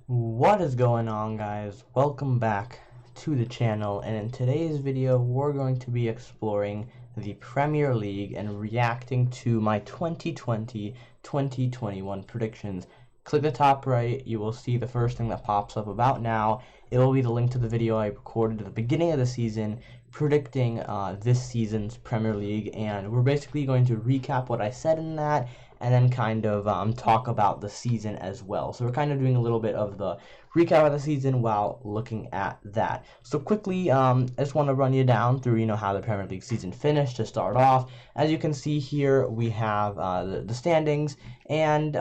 What is going on, guys? Welcome back to the channel, and in today's video we're going to be exploring the Premier League and reacting to my 2020-2021 predictions. Click the top right, you will see the first thing that pops up about now. It will be the link to the video I recorded at the beginning of the season predicting this season's Premier League, and we're basically going to recap what I said in that and then kind of talk about the season as well. So we're kind of doing a little bit of the recap of the season while looking at that. So quickly, I just want to run you down through, how the Premier League season finished to start off. As you can see here, we have the standings, and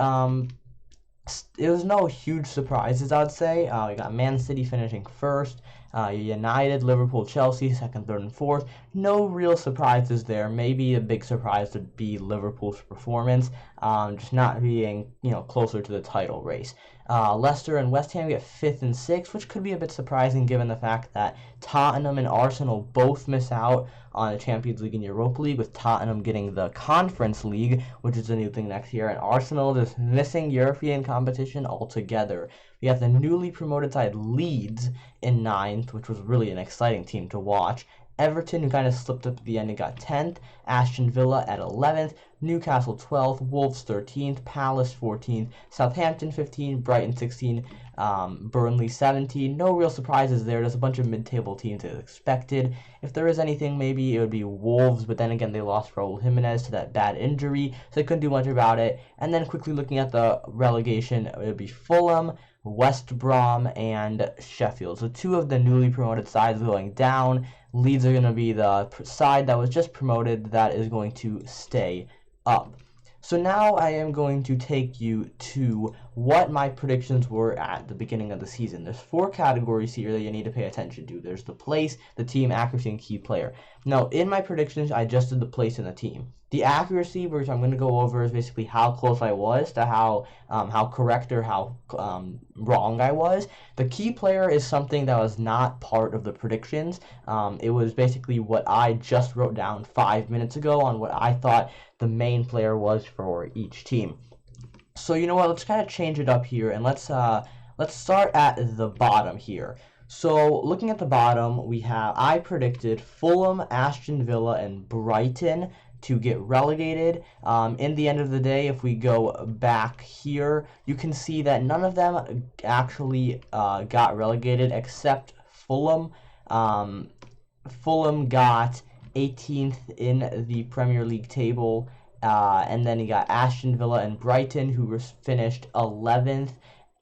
it was no huge surprises, I'd say. We got Man City finishing first, United, Liverpool, Chelsea, second, third, and fourth. No real surprises there. Maybe a big surprise would be Liverpool's performance, just not being, closer to the title race. Leicester and West Ham get fifth and sixth, which could be a bit surprising given the fact that Tottenham and Arsenal both miss out on the Champions League and Europa League, with Tottenham getting the Conference League, which is a new thing next year, and Arsenal just missing European competition altogether. We have the newly promoted side Leeds in ninth, which was really an exciting team to watch. Everton, who kind of slipped up at the end and got 10th. Aston Villa at 11th. Newcastle 12th. Wolves 13th. Palace 14th. Southampton 15th. Brighton 16th. Burnley 17th. No real surprises there. There's a bunch of mid-table teams as expected. If there is anything, maybe it would be Wolves, but then again, they lost Raul Jimenez to that bad injury, so they couldn't do much about it. And then quickly looking at the relegation, it would be Fulham, West Brom, and Sheffield. So two of the newly promoted sides going down. Leeds are going to be the side that was just promoted that is going to stay up. So now I am going to take you to what my predictions were at the beginning of the season. There's four categories here that you need to pay attention to. There's the place, the team, accuracy, and key player. Now, in my predictions, I just did the place and the team. The accuracy, which I'm going to go over, is basically how close I was to how correct or how wrong I was. The key player is something that was not part of the predictions. It was basically what I just wrote down 5 minutes ago on what I thought the main player was for each team. So you know what? Let's kind of change it up here, and let's start at the bottom here. So looking at the bottom, I predicted Fulham, Aston Villa, and Brighton to get relegated. In the end of the day, if we go back here, you can see that none of them actually got relegated except Fulham. Fulham got 18th in the Premier League table, and then you got Aston Villa and Brighton, who finished 11th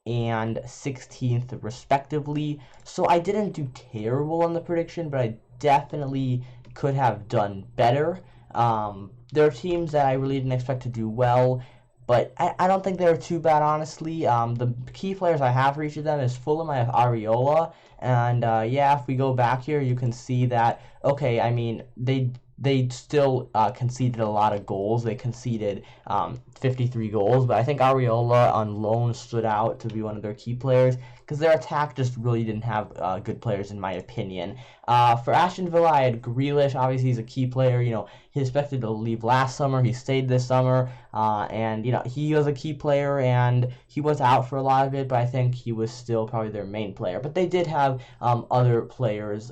and 16th respectively. So I didn't do terrible on the prediction, but I definitely could have done better. There are teams that I really didn't expect to do well, but I don't think they were too bad, honestly. The key players I have for each of them is Fulham. I have Areola, and yeah, if we go back here, you can see that, okay, I mean, they still conceded a lot of goals. They conceded 53 goals, but I think Areola on loan stood out to be one of their key players because their attack just really didn't have good players, in my opinion. For Aston Villa, I had Grealish. Obviously, he's a key player. He expected to leave last summer. He stayed this summer, and he was a key player, and he was out for a lot of it, but I think he was still probably their main player. But they did have other players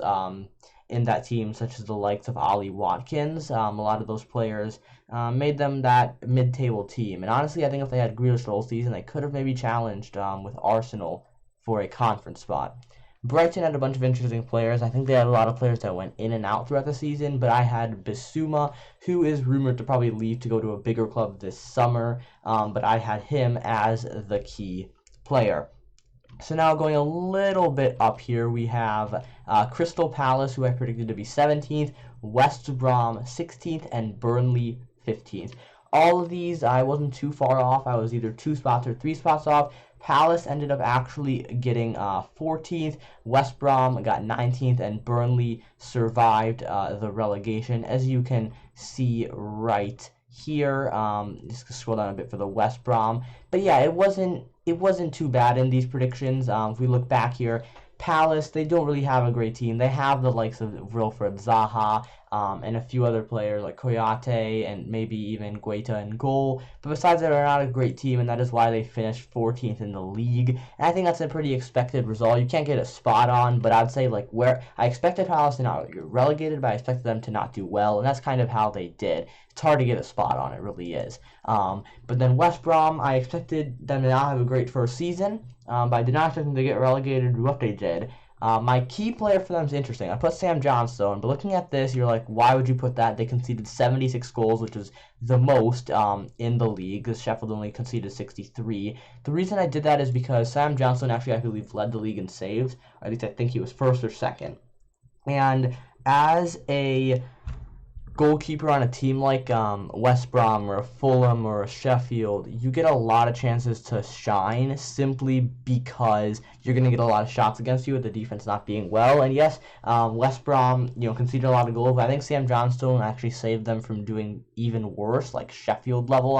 in that team, such as the likes of Ollie Watkins. A lot of those players made them that mid-table team. And honestly, I think if they had Grealish the whole season, they could have maybe challenged with Arsenal for a conference spot. Brighton had a bunch of interesting players. I think they had a lot of players that went in and out throughout the season, but I had Bissouma, who is rumored to probably leave to go to a bigger club this summer, but I had him as the key player. So now going a little bit up here, we have Crystal Palace, who I predicted to be 17th, West Brom 16th, and Burnley 15th. All of these, I wasn't too far off. I was either 2 spots or 3 spots off. Palace ended up actually getting 14th, West Brom got 19th, and Burnley survived the relegation, as you can see right here. Just scroll down a bit for the West Brom. But yeah, it wasn't too bad in these predictions. If we look back here, Palace, they don't really have a great team. They have the likes of Wilfred Zaha, and a few other players like Koyate and maybe even Guaita in goal. But besides that, they're not a great team, and that is why they finished 14th in the league. And I think that's a pretty expected result. You can't get it spot on, but I'd say like where I expected Palace to not get relegated, but I expected them to not do well, and that's kind of how they did. It's hard to get a spot on, it really is. But then West Brom, I expected them to not have a great first season, but I did not expect them to get relegated what they did. My key player for them is interesting. I put Sam Johnstone, but looking at this, you're like, why would you put that? They conceded 76 goals, which is the most in the league, because Sheffield only conceded 63. The reason I did that is because Sam Johnstone actually, I believe, led the league in saves, or at least I think he was first or second. And as a goalkeeper on a team like West Brom or a Fulham or a Sheffield, you get a lot of chances to shine simply because you're going to get a lot of shots against you with the defense not being well. And yes, West Brom, conceded a lot of goals, but I think Sam Johnstone actually saved them from doing even worse, like Sheffield level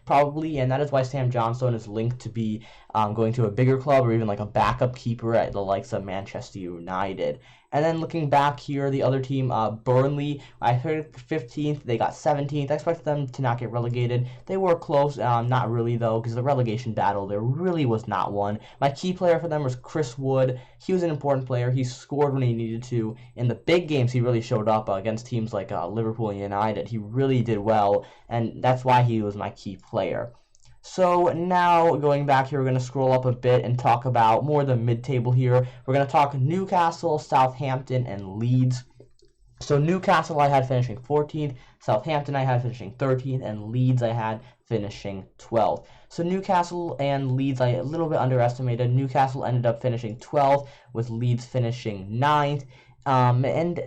probably, and that is why Sam Johnstone is linked to be going to a bigger club or even like a backup keeper at the likes of Manchester United. And then looking back here, the other team, Burnley, I heard 15th, they got 17th. I expected them to not get relegated. They were close, not really though, because the relegation battle, there really was not one. My key player for them was Chris Wood. He was an important player. He scored when he needed to. In the big games, he really showed up against teams like Liverpool and United. He really did well, and that's why he was my key player. So now, going back here, we're going to scroll up a bit and talk about more the mid-table here. We're going to talk Newcastle, Southampton, and Leeds. So Newcastle I had finishing 14th, Southampton I had finishing 13th, and Leeds I had finishing 12th. So Newcastle and Leeds I a little bit underestimated. Newcastle ended up finishing 12th, with Leeds finishing 9th. And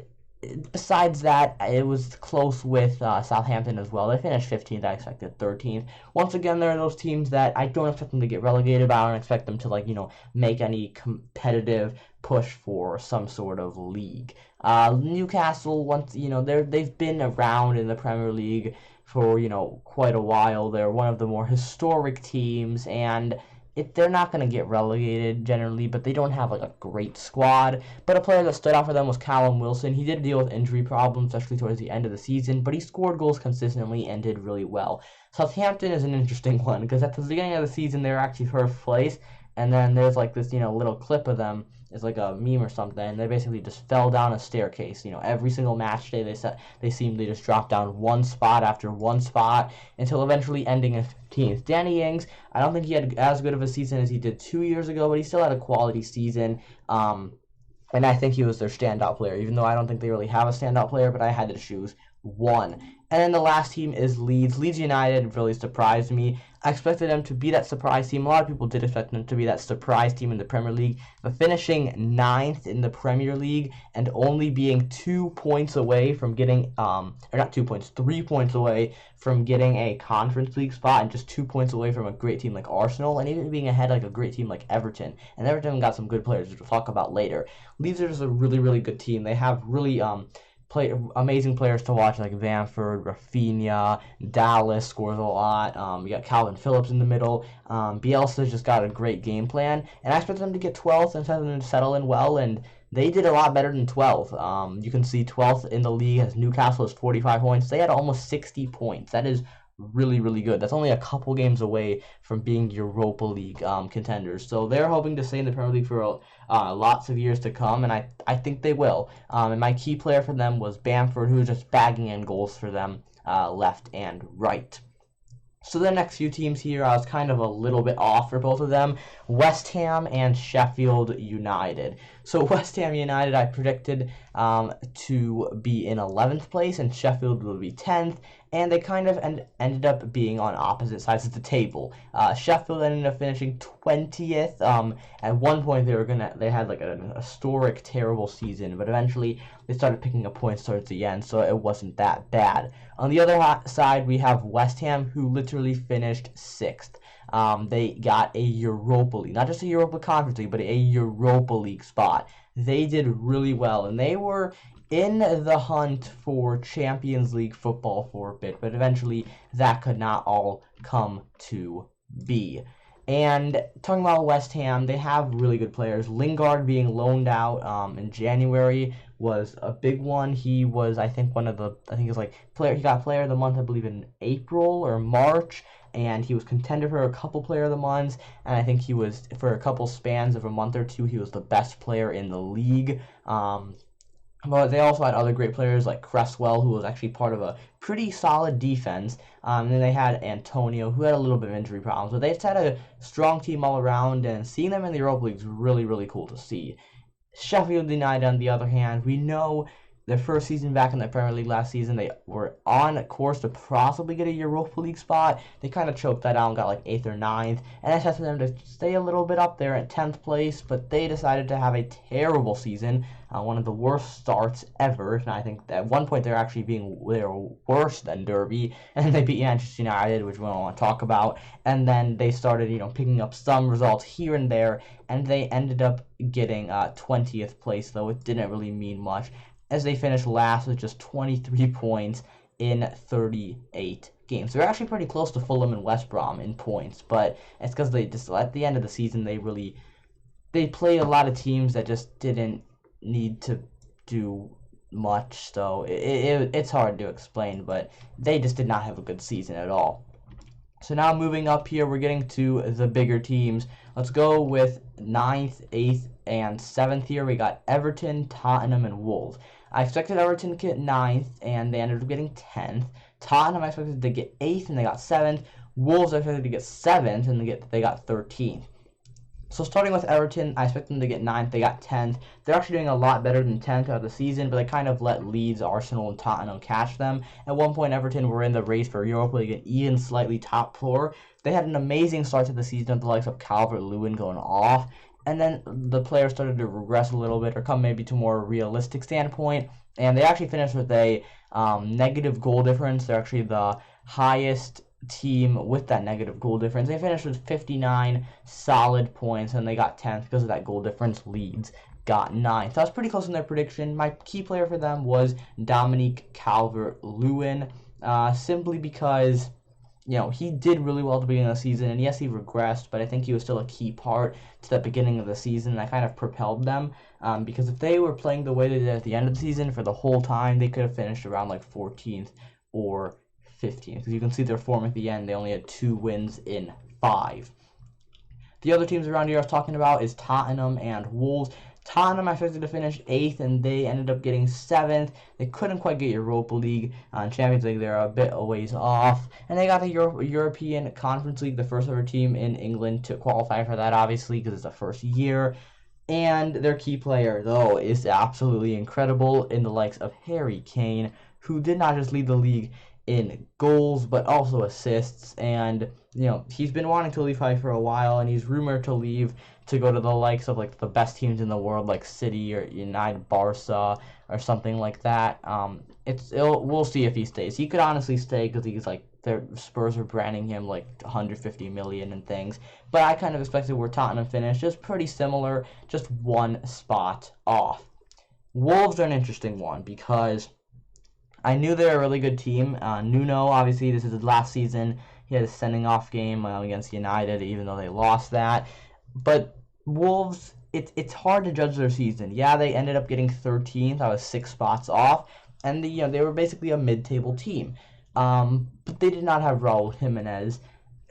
besides that, it was close with Southampton as well. They finished 15th. I expected 13th. Once again, there are those teams that I don't expect them to get relegated, but I don't expect them to make any competitive push for some sort of league. Newcastle, once they've been around in the Premier League for quite a while. They're one of the more historic teams, and they're not going to get relegated generally, but they don't have a great squad. But a player that stood out for them was Callum Wilson. He did deal with injury problems, especially towards the end of the season, but he scored goals consistently and did really well. Southampton is an interesting one, because at the beginning of the season, they were actually first place, and then there's this little clip of them. It's like a meme or something, and they basically just fell down a staircase. Every single match day they seemed to just drop down one spot after one spot until eventually ending in 15th. Danny Ings, I don't think he had as good of a season as he did 2 years ago, but he still had a quality season. And I think he was their standout player, even though I don't think they really have a standout player, but I had to choose one. And then the last team is Leeds. Leeds United really surprised me. I expected them to be that surprise team. A lot of people did expect them to be that surprise team in the Premier League. But finishing 9th in the Premier League and only being 2 points away from getting, or not 2 points, 3 points away from getting a Conference League spot, and just 2 points away from a great team like Arsenal, and even being ahead like a great team like Everton. And Everton got some good players, which we'll talk about later. Leeds are just a really, really good team. They have really amazing players to watch like Bamford, Rafinha, Dallas scores a lot. You got Calvin Phillips in the middle. Bielsa's just got a great game plan, and I expect them to get 12th and expect them to settle in well, and they did a lot better than 12th. You can see 12th in the league as Newcastle is 45 points. They had almost 60 points. That is really, really good. That's only a couple games away from being Europa League contenders. So they're hoping to stay in the Premier League for lots of years to come, and I think they will. And my key player for them was Bamford, who was just bagging in goals for them left and right. So the next few teams here, I was kind of a little bit off for both of them. West Ham and Sheffield United. So West Ham United, I predicted to be in 11th place, and Sheffield will be 10th. And they kind of ended up being on opposite sides of the table. Sheffield ended up finishing 20th. At one point, they had an historic, terrible season, but eventually they started picking up points towards the end, so it wasn't that bad. On the other side, we have West Ham, who literally finished 6th. They got a Europa League, not just a Europa Conference League, but a Europa League spot. They did really well, and they were in the hunt for Champions League football for a bit, but eventually that could not all come to be. And talking about West Ham, they have really good players. Lingard being loaned out in January was a big one. He was, I think, he was like player. He got Player of the Month, I believe, in April or March, and he was contender for a couple Player of the Months. And I think he was, for a couple spans of a month or two, he was the best player in the league. But they also had other great players like Cresswell, who was actually part of a pretty solid defense. And then they had Antonio, who had a little bit of injury problems. But they just had a strong team all around, and seeing them in the Europa League is really, really cool to see. Sheffield United, on the other hand, we know their first season back in the Premier League last season, they were on course to possibly get a Europa League spot. They kind of choked that out and got like 8th or 9th, and I expected them to stay a little bit up there at 10th place, but they decided to have a terrible season, one of the worst starts ever. And I think at one point they were worse than Derby, and they beat Manchester United, which we don't want to talk about. And then they started, picking up some results here and there, and they ended up getting 20th place, though it didn't really mean much, as they finished last with just 23 points in 38 games. They're actually pretty close to Fulham and West Brom in points, but it's because they just, at the end of the season, they played a lot of teams that just didn't need to do much, so it's hard to explain, but they just did not have a good season at all. So now moving up here, we're getting to the bigger teams. Let's go with 9th, 8th, and 7th here. We got Everton, Tottenham, and Wolves. I expected Everton to get 9th, and they ended up getting 10th. Tottenham I expected to get 8th, and they got 7th. Wolves I expected to get 7th, and they got 13th. So starting with Everton, I expect them to get 9th. They got 10th. They're actually doing a lot better than 10th out of the season, but they kind of let Leeds, Arsenal, and Tottenham catch them. At one point, Everton were in the race for Europa League and even slightly top 4. They had an amazing start to the season with the likes of Calvert-Lewin going off, and then the players started to regress a little bit or come maybe to a more realistic standpoint, and they actually finished with a negative goal difference. They're actually the highest team with that negative goal difference. They finished with 59 solid points, and they got 10th because of that goal difference. Leeds got 9th. That was pretty close in their prediction. My key player for them was Dominique Calvert-Lewin, simply because he did really well at the beginning of the season, and yes, he regressed, but I think he was still a key part to the beginning of the season, and that kind of propelled them, because if they were playing the way they did at the end of the season for the whole time, they could have finished around like 14th or 15th, because you can see their form at the end. They only had 2 wins in 5. The other teams around here I was talking about is Tottenham and Wolves. Tottenham I expected to finish 8th, and they ended up getting 7th. They couldn't quite get Europa League. Champions League, they're a bit a ways off. And they got the European Conference League, the first ever team in England to qualify for that, obviously, because it's the first year. And their key player, though, is absolutely incredible in the likes of Harry Kane, who did not just lead the league in goals, but also assists. And, he's been wanting to leave for a while, and he's rumored to leave to go to the likes of like the best teams in the world, like City or United, Barca, or something like that. We'll see if he stays. He could honestly stay because he's like, their Spurs are branding him like 150 million and things. But I kind of expected where Tottenham finished, just pretty similar, just one spot off. Wolves are an interesting one because I knew they're a really good team. Nuno, obviously, this is his last season. He had a sending off game against United, even though they lost that. But Wolves, it's hard to judge their season. Yeah, they ended up getting 13th. I was 6 spots off, and they were basically a mid-table team. But they did not have Raul Jimenez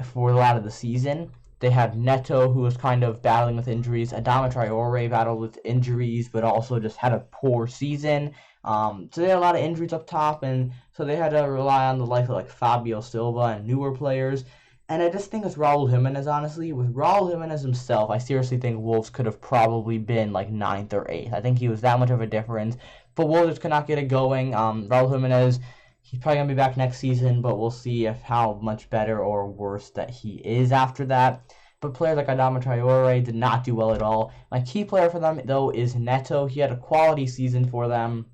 for a lot of the season. They had Neto, who was kind of battling with injuries. Adama Traore battled with injuries, but also just had a poor season. So they had a lot of injuries up top, and so they had to rely on the likes of like Fabio Silva and newer players. And I just think with Raul Jimenez, honestly, with Raul Jimenez himself, I seriously think Wolves could have probably been like 9th or 8th. I think he was that much of a difference. But Wolves just could not get it going. Raul Jimenez, he's probably going to be back next season, but we'll see how much better or worse that he is after that. But players like Adama Traore did not do well at all. My key player for them, though, is Neto. He had a quality season for them.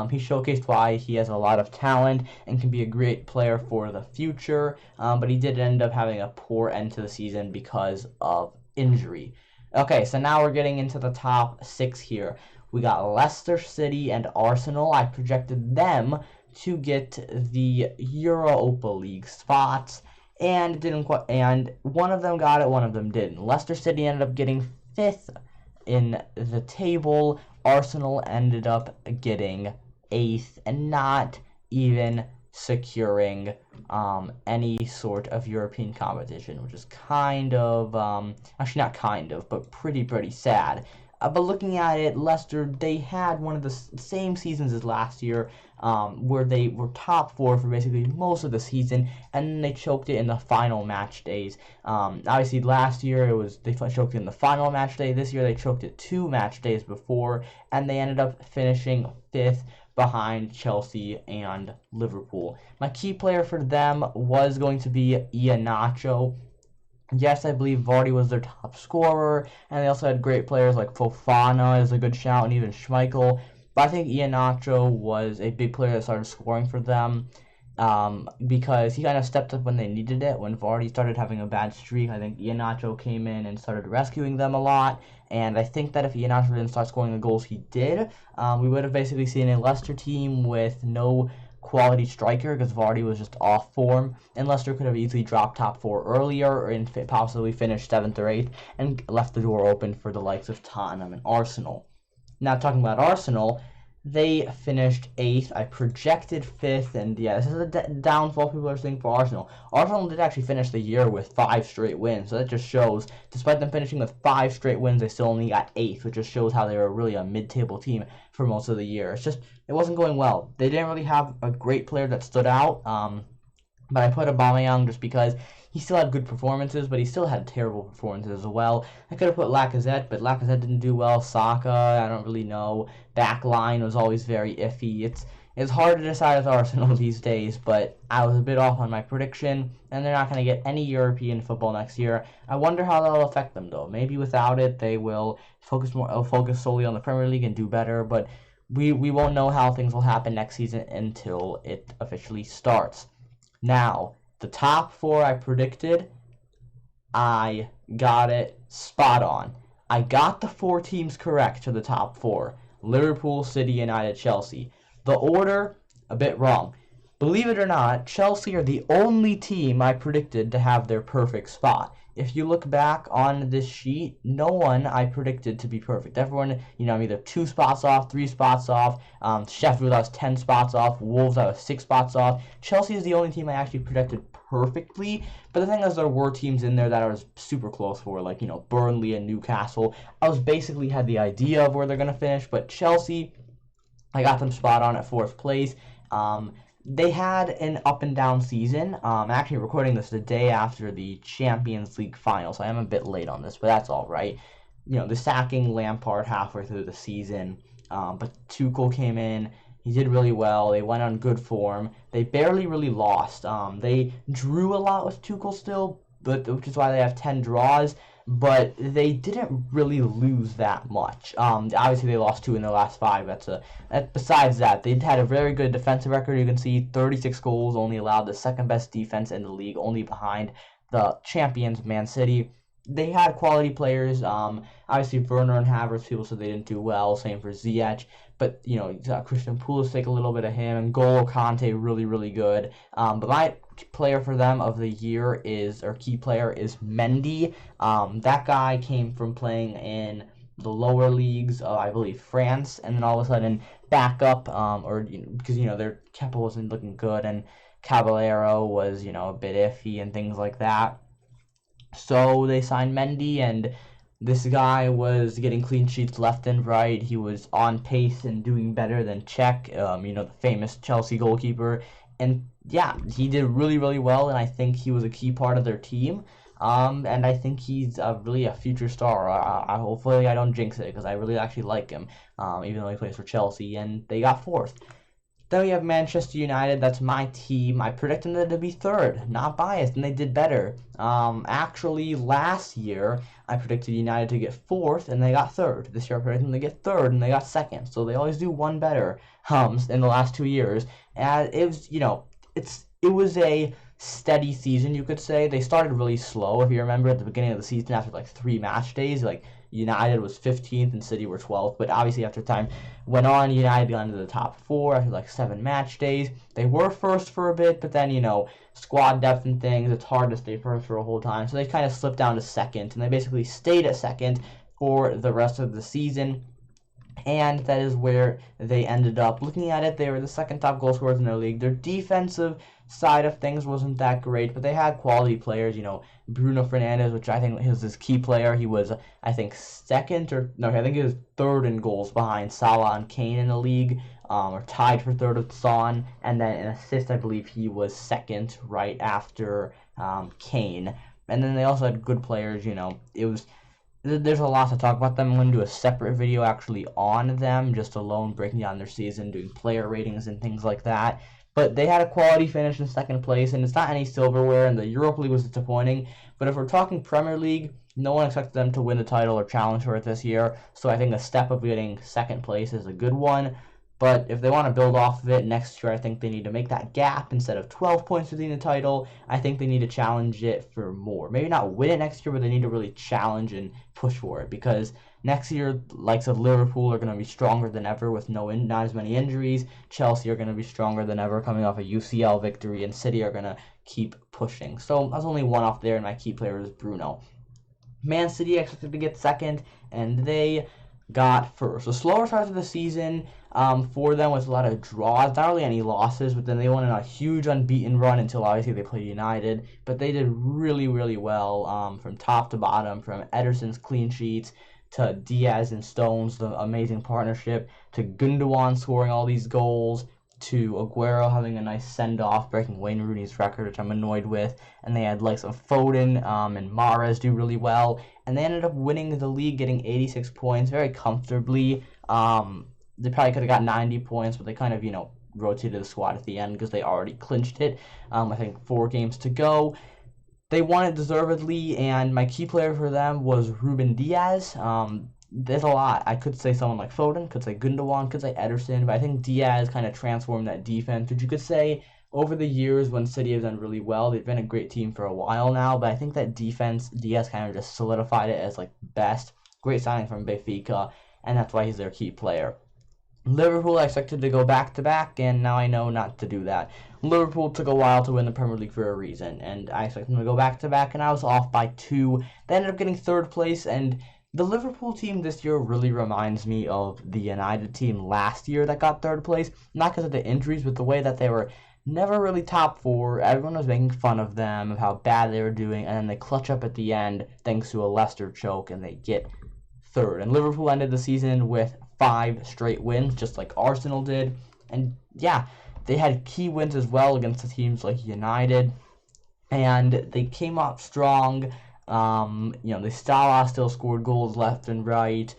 He showcased why he has a lot of talent and can be a great player for the future, but he did end up having a poor end to the season because of injury. Okay, so now we're getting into the top 6 here. We got Leicester City and Arsenal. I projected them to get the Europa League spots, and it didn't quite. And one of them got it, one of them didn't. Leicester City ended up getting 5th in the table. Arsenal ended up getting 8th, and not even securing any sort of European competition, which is kind of, actually not kind of, but pretty sad. But looking at it, Leicester, they had one of the same seasons as last year, where they were top 4 for basically most of the season, and then they choked it in the final match days. Obviously, last year they choked it in the final match day. This year they choked it 2 match days before, and they ended up finishing 5th behind Chelsea and Liverpool. My key player for them was going to be Iheanacho. Yes, I believe Vardy was their top scorer, and they also had great players like Fofana is a good shout, and even Schmeichel. But I think Iheanacho was a big player that started scoring for them, because he kind of stepped up when they needed it. When Vardy started having a bad streak, I think Iheanacho came in and started rescuing them a lot. And I think that if Iheanacho didn't start scoring the goals he did, we would have basically seen a Leicester team with no quality striker, because Vardy was just off form, and Leicester could have easily dropped top 4 earlier and possibly finished 7th or 8th and left the door open for the likes of Tottenham and Arsenal. Now, talking about Arsenal, they finished 8th. I projected 5th, and yeah, this is a downfall people are saying for Arsenal. Arsenal did actually finish the year with 5 straight wins, so that just shows, despite them finishing with 5 straight wins, they still only got 8th, which just shows how they were really a mid-table team for most of the year. It's just, it wasn't going well. They didn't really have a great player that stood out, but I put Aubameyang just because he still had good performances, but he still had terrible performances as well. I could have put Lacazette, but Lacazette didn't do well. Saka, I don't really know. Back line was always very iffy. It's hard to decide with Arsenal these days, but I was a bit off on my prediction, and they're not going to get any European football next year. I wonder how that'll affect them, though. Maybe without it, they will focus solely on the Premier League and do better, but we won't know how things will happen next season until it officially starts. Now, the top 4 I predicted, I got it spot on. I got the 4 teams correct to the top 4. Liverpool, City, United, Chelsea. The order, a bit wrong. Believe it or not, Chelsea are the only team I predicted to have their perfect spot. If you look back on this sheet, no one I predicted to be perfect. Everyone, I'm either 2 spots off, 3 spots off. Sheffield, I was 10 spots off. Wolves, I was 6 spots off. Chelsea is the only team I actually predicted perfectly. But the thing is, there were teams in there that I was super close for, like, Burnley and Newcastle. I was basically had the idea of where they're going to finish, but Chelsea, I got them spot on at 4th place. They had an up and down season. I'm actually recording this the day after the Champions League final, so I am a bit late on this, but that's all right. The sacking Lampard halfway through the season, but Tuchel came in. He did really well. They went on good form. They barely really lost. They drew a lot with Tuchel still, which is why they have 10 draws. But they didn't really lose that much. Obviously, they lost 2 in their last 5. Besides that, they had a very good defensive record. You can see 36 goals, only allowed, the second best defense in the league, only behind the champions, Man City. They had quality players. Obviously, Werner and Havertz, people said they didn't do well. Same for Ziyech. But, Christian Pulisic, a little bit of him. And N'Golo Kante, really, really good. But my player for them of the year key player is Mendy. That guy came from playing in the lower leagues of, I believe, France. And then all of a sudden, back up, because, their Kepa wasn't looking good. And Caballero was, a bit iffy and things like that. So they signed Mendy, and this guy was getting clean sheets left and right. He was on pace and doing better than Cech, the famous Chelsea goalkeeper. And yeah, he did really, really well, and I think he was a key part of their team. And I think he's really a future star. Hopefully I don't jinx it, because I really actually like him, even though he plays for Chelsea, and they got 4th. Then we have Manchester United. That's my team. I predicted them to be 3rd. Not biased, and they did better. Actually, last year, I predicted United to get 4th, and they got 3rd. This year, I predicted them to get 3rd, and they got 2nd. So they always do one better in the last 2 years. And it was, it was a steady season, you could say. They started really slow, if you remember, at the beginning of the season after like 3 match days. Like, United was 15th and City were 12th, but obviously after time went on, United got into the top 4 after like 7 match days. They were first for a bit, but then, squad depth and things, it's hard to stay first for a whole time. So they kind of slipped down to second, and they basically stayed at second for the rest of the season. And that is where they ended up. Looking at it, they were the second top goal scorers in their league. Their defensive side of things wasn't that great, but they had quality players. Bruno Fernandes, which I think was his key player. He was, I think, I think he was third in goals behind Salah and Kane in the league, or tied for third with Son. And then in assists, I believe he was second right after Kane. And then they also had good players. There's a lot to talk about them. I'm going to do a separate video actually on them, just alone, breaking down their season, doing player ratings and things like that. But they had a quality finish in second place, and it's not any silverware, and the Europa League was disappointing. But if we're talking Premier League, no one expected them to win the title or challenge for it this year, so I think a step of getting second place is a good one. But if they want to build off of it next year, I think they need to make that gap. Instead of 12 points within the title, I think they need to challenge it for more. Maybe not win it next year, but they need to really challenge and push for it. Because next year, likes of Liverpool are going to be stronger than ever with not as many injuries. Chelsea are going to be stronger than ever coming off a UCL victory. And City are going to keep pushing. So that's only one off there, and my key player is Bruno. Man City expected to get second, and they got first. A slower start to the season for them with a lot of draws, not really any losses, but then they went on a huge unbeaten run until obviously they played United. But they did really, really well from top to bottom, from Ederson's clean sheets to Diaz and Stones, the amazing partnership, to Gundogan scoring all these goals, to Aguero having a nice send-off, breaking Wayne Rooney's record, which I'm annoyed with. And they had likes of Foden and Mahrez do really well. And they ended up winning the league, getting 86 points very comfortably. They probably could have got 90 points, but they kind of, rotated the squad at the end because they already clinched it. I think 4 games to go. They won it deservedly, and my key player for them was Ruben Diaz. There's a lot. I could say someone like Foden, could say Gundogan, could say Ederson, but I think Diaz kind of transformed that defense, which you could say over the years when City has done really well, they've been a great team for a while now, but I think that defense, Diaz kind of just solidified it as best. Great signing from Benfica, and that's why he's their key player. Liverpool I expected to go back-to-back, and now I know not to do that. Liverpool took a while to win the Premier League for a reason, and I expected them to go back-to-back, and I was off by 2. They ended up getting third place, and the Liverpool team this year really reminds me of the United team last year that got third place, not because of the injuries, but the way that they were never really top 4. Everyone was making fun of them, of how bad they were doing, and then they clutch up at the end thanks to a Leicester choke, and they get third. And Liverpool ended the season with 5 straight wins, just like Arsenal did. And yeah, they had key wins as well against the teams like United, and they came up strong. The Salah still scored goals left and right.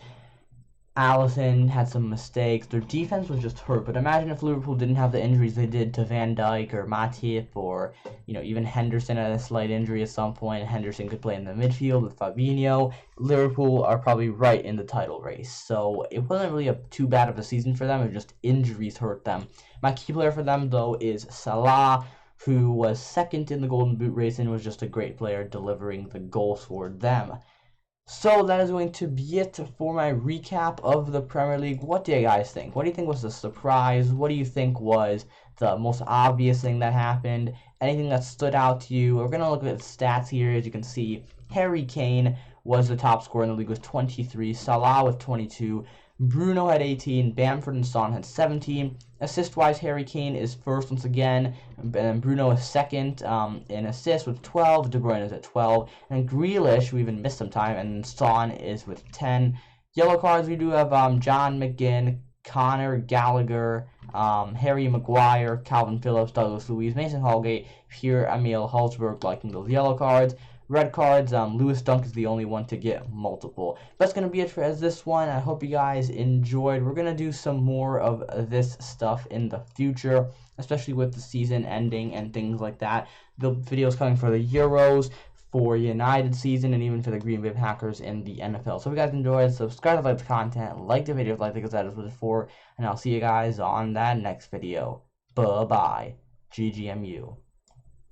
Alisson had some mistakes. Their defense was just hurt. But imagine if Liverpool didn't have the injuries they did to Van Dijk or Matip, or even Henderson had a slight injury at some point. Henderson could play in the midfield with Fabinho. Liverpool are probably right in the title race. So it wasn't really too bad of a season for them. It was just injuries hurt them. My key player for them though is Salah, who was second in the Golden Boot race and was just a great player delivering the goals for them. So that is going to be it for my recap of the Premier League. What do you guys think? What do you think was the surprise? What do you think was the most obvious thing that happened? Anything that stood out to you? We're going to look at the stats here. As you can see, Harry Kane was the top scorer in the league with 23, Salah with 22, Bruno had 18, Bamford and Son had 17. Assist-wise, Harry Kane is first once again, and Bruno is second in assists with 12, De Bruyne is at 12, and Grealish, we even missed some time, and Son is with 10. Yellow cards, we do have John McGinn, Connor Gallagher, Harry Maguire, Calvin Phillips, Douglas Luiz, Mason Holgate, Pierre-Emile Hallsberg liking those yellow cards. Red cards, Lewis Dunk is the only one to get multiple. That's going to be it for this one. I hope you guys enjoyed. We're going to do some more of this stuff in the future, especially with the season ending and things like that. The videos coming for the Euros, for United season, and even for the Green Bay Packers in the NFL. So if you guys enjoyed, subscribe to like the content, like the video if you like because that is what it's for, and I'll see you guys on that next video. Bye-bye. GGMU.